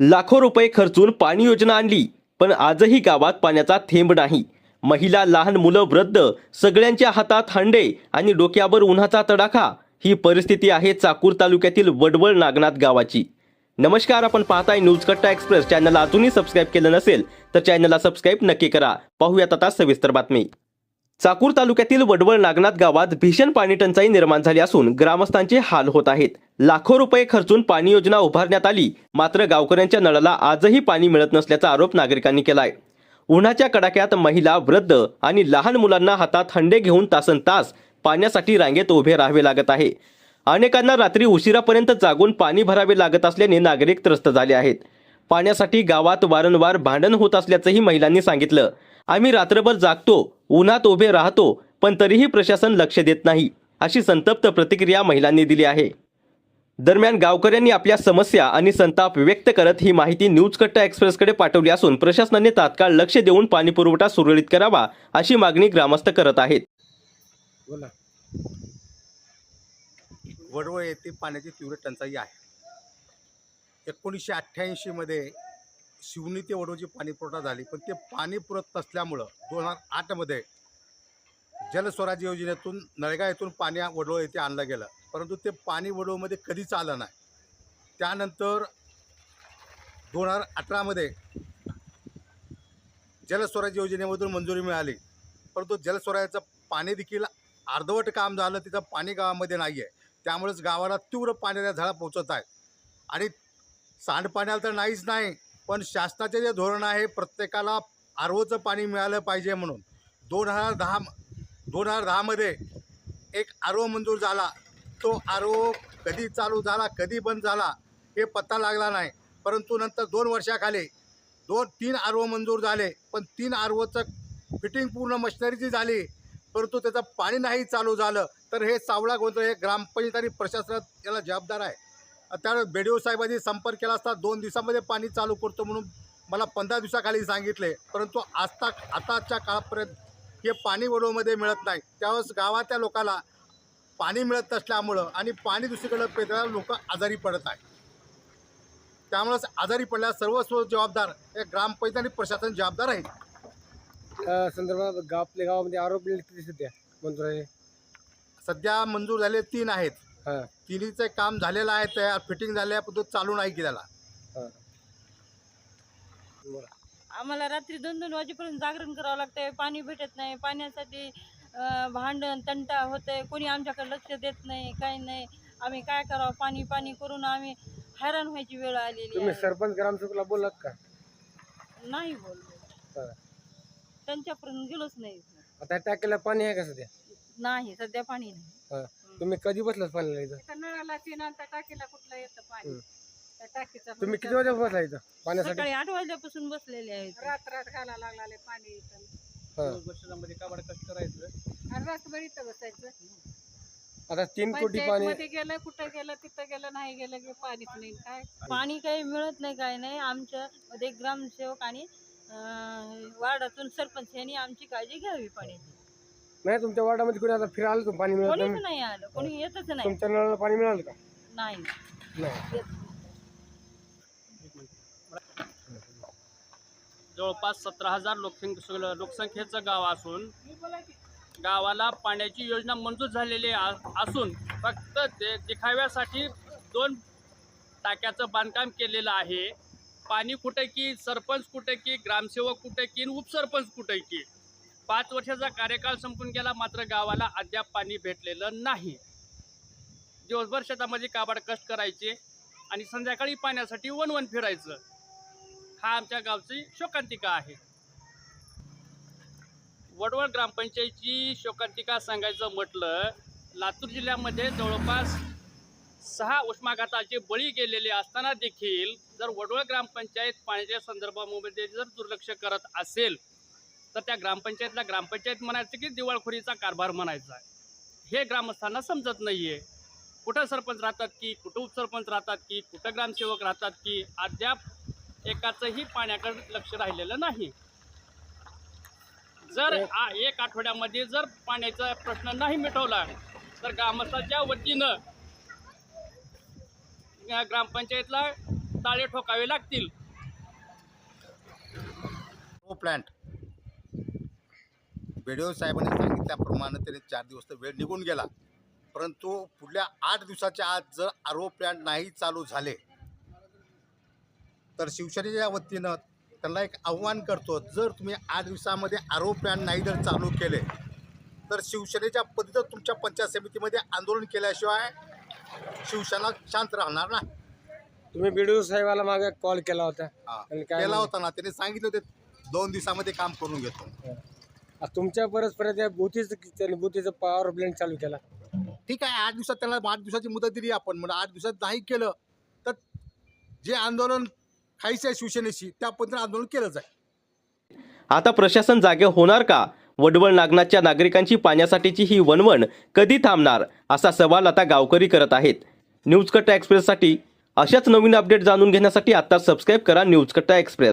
लाखो रुपये खर्चून पाणी योजना आणली, पण आजही गावात पाण्याचा थेंब नाही. महिला, लहान मुलं, वृद्ध सगळ्यांच्या हातात हंडे आणि डोक्यावर उन्हाचा तडाखा. ही परिस्थिती आहे चाकूर तालुक्यातील वडवळ नागनाथ गावाची. नमस्कार, आपण पाहताय न्यूज कट्टा एक्सप्रेस. चॅनलला अजूनही सबस्क्राईब केलं नसेल तर चॅनलला सबस्क्राईब नक्की करा. पाहूयात आता सविस्तर बातमी. चाकूर तालुक्यातील वडवळ नागनाथ गावात भीषण पाणी टंचाई निर्माण झाली असून ग्रामस्थांचे हाल होत आहेत. लाखो रुपये खर्चून पाणी योजना उभारण्यात आली, मात्र गावकऱ्यांच्या नळाला आजही पाणी मिळत नसल्याचा आरोप नागरिकांनी केलाय. उन्हाच्या कडाक्यात महिला, वृद्ध आणि लहान मुलांना हातात हंडे घेऊन तासनतास पाण्यासाठी रांगेत उभे राहावे लागत आहे. अनेकांना रात्री उशिरापर्यंत जागून पाणी भरावे लागत असल्याने नागरिक त्रस्त झाले आहेत. पाण्यासाठी गावात वारंवार भांडण होत असल्याचंही महिलांनी सांगितलं. आम्ही रात्रभर जागतो, उन्हात उभे राहतो, पण तरीही प्रशासन लक्ष देत नाही, अशी संतप्त प्रतिक्रिया महिलांनी दिली आहे. दरम्यान गावकऱ्यांनी आपल्या समस्या आणि संताप व्यक्त करत ही माहिती न्यूज कट्टा एक्सप्रेसकडे पाठवली असून प्रशासनाने तात्काळ लक्ष देऊन पाणी पुरवठा सुरळीत करावा, अशी मागणी ग्रामस्थ करत आहेत. वडवळ येथे पाण्याची तीव्र टंचाई आहे. 1988 मध्ये शिवणी ते वडवळची पाणी पुरवठा झाली, पण ते पाणी पुरत नसल्यामुळं 2008 मध्ये जलस्वराज्य योजनेतून नळगा येथून पाणी वडवळ येथे आणलं गेलं, परंतु ते पाणी वडवळमध्ये कधीच आलं नाही. त्यानंतर 2018 मध्ये जलस्वराज्य योजनेमधून मंजुरी मिळाली, परंतु जलस्वराज्याचं पाणी देखील अर्धवट काम झालं, तिथं पाणी गावामध्ये नाही आहे. त्यामुळेच गावाला तीव्र पाण्याच्या झळा पोचत आहेत. आणि सांडपाण्याला तर नाहीच नाही, पण शासनाचे जे धोरण आहे प्रत्येकाला आरओचं पाणी मिळालं पाहिजे म्हणून 2010 मध्ये एक आरओ मंजूर झाला. तो आरओ कधी चालू झाला, कधी बंद झाला हे पत्ता लागला नाही. परंतु नंतर 2 वर्षाखाली 3 आरओ मंजूर झाले, पण 3 आरओचं फिटिंग पूर्ण मशिनरीची झाली, परंतु त्याचं पाणी नाही चालू झालं. तर हे सावळा गोंधळ हे ग्रामपंचायत आणि प्रशासनात याला जबाबदार आहे. त्यावेळेस BDO साहेबांनी संपर्क केला असता 2 दिवसामध्ये पाणी चालू करतो म्हणून मला 15 दिवसाखाली सांगितले, परंतु आताच्या काळापर्यंत हे पाणी वडवळमध्ये मिळत नाही. त्यावेळेस गावाच्या लोकांना पाणी मिळत नसल्यामुळं आणि पाणी दुसरीकडे पेटल्यावर लोक आजारी पडत आहेत. त्यामुळेच आजारी पडल्यास सर्वस्व जबाबदार हे ग्रामपंचायत आणि प्रशासन जबाबदार आहे. संदर्भात आपल्या गावामध्ये आरोप किती सध्या मंजूर आहे? सध्या मंजूर झाले 3 आहेत. तिन्हीचं काम झालेलं आहे, तयार फिटिंग झाले आहे, पण तो चालू नाही केलेला. आम्हाला रात्री 2-2 वाजेपर्यंत जागरण करावं लागतंय. पाणी भेटत नाही. पाण्यासाठी भांडण तंटा होतंय. कोणी आमच्याकडे लक्ष देत नाही, काही नाही. आम्ही काय करावं? पाणी पाणी करून आम्ही हैराण व्हायची वेळ आलेली तुम्ही आहे. सरपंच ग्रामसेवकला बोललात का? नाही बोललो, त्यांच्यापर्यंत गेलोच नाही. आता टाकीला पाणी आहे का सध्या? नाही, सध्या पाणी नाही. तुम्ही कधी बसलात पाण्याला इथं? नळाला त्या टाकीला कुठलं येतं पाणी? त्या टाकीचा तुम्ही किती वाजता बसला इथं पाण्यासाठी? सकाळी 8 वाजल्यापासून बसलेले आहेत. रात्रात घाला लागले पाणी वर्षामध्ये काबाड कष्ट करायचं आणि रातभर इथं बसायचं. आता 3 कोटी पाणी मध्ये गेलं, कुठं गेलं, तिथं गेलं, नाही गेलं की पाणीच नाही. काय पाणी काही मिळत नाही, काही नाही. आमच्या मध्ये ग्रामसेवक आणि वार्डातून सरपंच यांनी आमची काळजी घ्यावी पाण्याची. नाही, तुमच्या वार्डामध्ये कोणी आता फिरायला आलं पाणी मिळत कोणीच नाही? नाही आलं, कोणी येतच नाही. तुमच्या नळाला पाणी मिळालं का? नाही. नाही. जवळपास 17,000 लोकसंख्येचं गाव असून गावाला पाण्याची योजना मंजूर झालेली असून फक्त दिखाव्यासाठी 2 टाक्याचं बांधकाम केलेलं आहे. पाणी कुठे की, सरपंच कुठे की, ग्रामसेवक कुठे की, उपसरपंच कुठे की. 5 वर्षाचा कार्यकाळ संपून गेला, मात्र गावाला अद्याप पाणी भेटलेलं नाही. दिवसभर शेतामध्ये काबाड कष्ट करायचे आणि संध्याकाळी पाण्यासाठी वणवण फिरायचं. हा आमच्या गावची शोकांतिका आहे. वडवळ ग्रामपंचायतीची शोकांतिका सांगायचं म्हटलं, लातूर जिल्ह्यामध्ये जवळपास 6 उष्माघाताचे बळी गेलेले असताना देखील जर वडवळ ग्रामपंचायत पाण्याच्या संदर्भामध्ये जर दुर्लक्ष करत असेल तर त्या ग्रामपंचायतला ग्रामपंचायत म्हणायचं की दिवाळखोरीचा कारभार म्हणायचा आहे. हे ग्रामस्थांना समजत नाही आहे. कुठं सरपंच राहतात की, कुठं उपसरपंच राहतात की, कुठं ग्रामसेवक राहतात की, अद्याप एकाचंही पाण्याकडे लक्ष राहिलेलं नाही. जर 1 आठवड्यामध्ये जर पाण्याचा प्रश्न नाही मिटवला तर ग्रामस्थांच्या वतीनं ग्रामपंचायतला टाळे ठोकावे लागतील. तो प्लॅन्ट BDO साहेबांनी सांगितल्याप्रमाणे त्याने 4 दिवस तर वेळ निघून गेला, परंतु पुढल्या 8 दिवसाच्या आत जर RO प्लॅन्ट नाही चालू झाले तर शिवसेनेच्या वतीनं त्यांना एक आव्हान करतो, जर तुम्ही 8 दिवसामध्ये RO प्लॅन्ट नाही जर चालू केले तर शिवसेनेच्या पद्धतीनं तुमच्या पंचायत समितीमध्ये आंदोलन केल्याशिवाय शिवसेना शांत राहणार ना. तुम्ही BDO साहेबाला मागे कॉल केला होता. आणि काय केला होता ना, त्यांनी सांगितलं ते 2 दिवसामध्ये काम करून घेतो. तुमच्या परस्पर भूतीचं पॉवर प्लॅन्ट चालू केला. ठीक आहे, 8 दिवसात त्याला 8 दिवसाची मुदत दिली आपण, म्हणून 8 दिवसात नाही केलं तर जे आंदोलन खायचं आहे शिवसेनेशी त्या पद्धतीने आंदोलन केलं जाईल. आता प्रशासन जागे होणार का? वडवळ नागनाथच्या नागरिकांची पाण्यासाठीची ही वणवण कधी थांबणार असा सवाल आता गावकरी करत आहेत. न्यूज कट्टा एक्सप्रेससाठी अशाच नवीन अपडेट जाणून घेण्यासाठी आता सबस्क्राईब करा न्यूज कट्टा एक्सप्रेस.